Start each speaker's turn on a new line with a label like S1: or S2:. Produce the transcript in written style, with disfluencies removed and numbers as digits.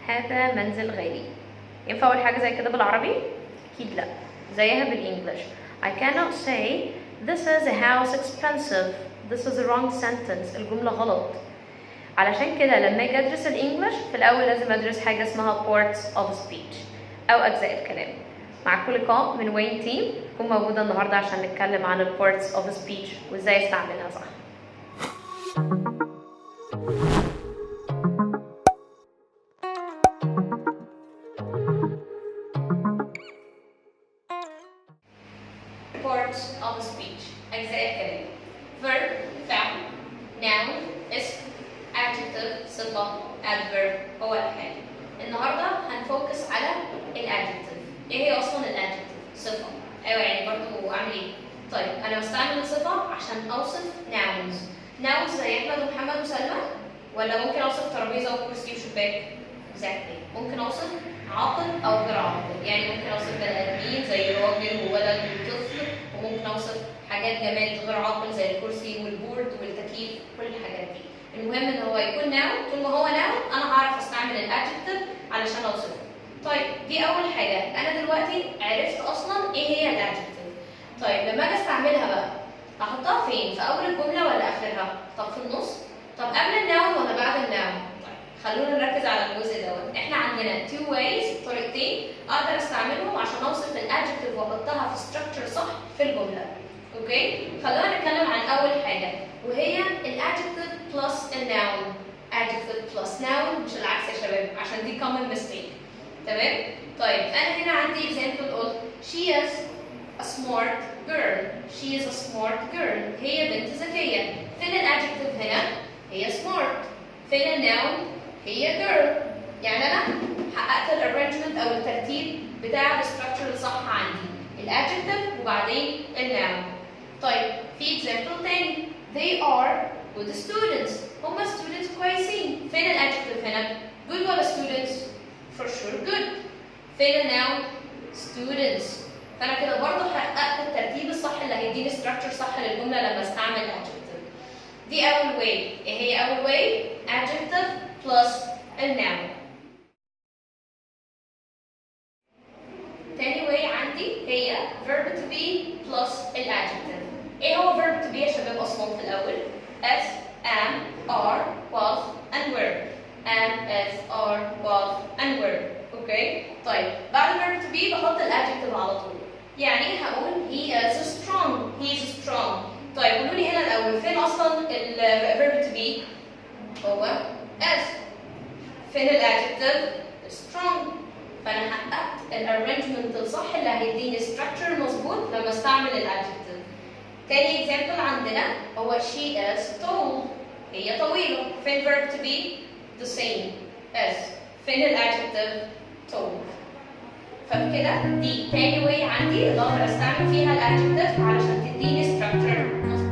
S1: هذا منزل غالي. ينفع اقول حاجه زي كده بالعربي؟ اكيد لا. زيها بالانجلش I cannot say this is a house expensive. This is a wrong sentence. الجمله غلط. علشان كده لما اجي ادرس الانجلش في الاول لازم ادرس حاجه اسمها parts of speech او اجزاء الكلام. معاكو لقاء من وين تيم، تكون موجوده النهارده عشان نتكلم عن parts of speech وازاي استعملها صح. parts of speech أجزاء الكلام. verb فعل، noun اسم، adjective صفة، adverb هو الحال. النهارده هنفوكس على الادجكتيف. ايه هي اصلا الادجكتيف؟ صفة. ايوه يعني برضه اعمل ايه؟ طيب انا بستعمل الصفة عشان اوصف nouns. nouns زي احمد ومحمد وسلمى، ولا ممكن اوصف ترابيزة وكرسي وشباك؟ exactly. ممكن اوصف عاقل او غير عاقل، يعني ممكن اوصف بني ادمين زي راجل وولد وطفل، وممكن اوصف حاجات جماد غير عاقل زي الكرسي والبورد والتكييف، كل الحاجات دي. المهم ان هو يكون noun. طول ما هو noun انا هعرف استعمل الادجكتيف علشان اوصفه. طيب دي اول حاجه، انا دلوقتي عرفت اصلا ايه هي الادجكتيف. طيب لما اجي استعملها بقى احطها فين؟ في اول الجمله ولا اخرها؟ طب في النص؟ طب قبل الناون ولا بعد الناون؟ خلونا نركز على الجزء دوت. احنا عندنا two ways، طريقتين اقدر استعملهم عشان اوصف الادجكتيف واحطها في structure صح في الجمله. اوكي؟ خلونا نتكلم عن اول حاجه وهي الادجكتيف بلس الناون. adjective plus noun مش العكس يا شباب عشان دي common mistake. تمام؟ طيب انا هنا عندي example قلت she is a smart girl. she is a smart girl. هي بنت ذكيه. فين الادجكتيف هنا؟ هي smart. فين الناون؟ هي girl. يعني انا حققت الارانجمنت او الترتيب بتاع الستراكشر الصح عندي، الادجكتيف وبعدين الناون. طيب في example تاني they are good students. هما students كويسين. فين الادجكتيف هنا؟ good ولا students؟ for sure good. فين الناون؟ students. فانا كده برضه حققت الترتيب الصح اللي هيديني structure صح للجمله لما استعمل adjective. دي اول way. ايه هي اول way؟ adjective plus الناون. تاني way عندي هي verb to be plus الادجكتيف. ايه هو verb to be يا شباب اصلا في الاول؟ as، am، are، was and were. am، as، are، was and were. اوكي؟ طيب بعد verb to be بحط الادجكتيف على طول. يعني هقول he is strong. he is strong. طيب قولوا لي هنا الاول فين اصلا verb to be؟ هو as. فين الادجكتيف؟ strong. فانا حققت الارانجمنت الصح اللي هيديني structure مظبوط لما استعمل الادجكتيف. تاني example عندنا هو she is tall. هي طويلة. فين verb to be؟ the same as. فين الادجكتيف؟ tall. فبكده دي تاني way عندي اللي اقدر استعمل فيها الادجكتيف علشان تديني structure مظبوط.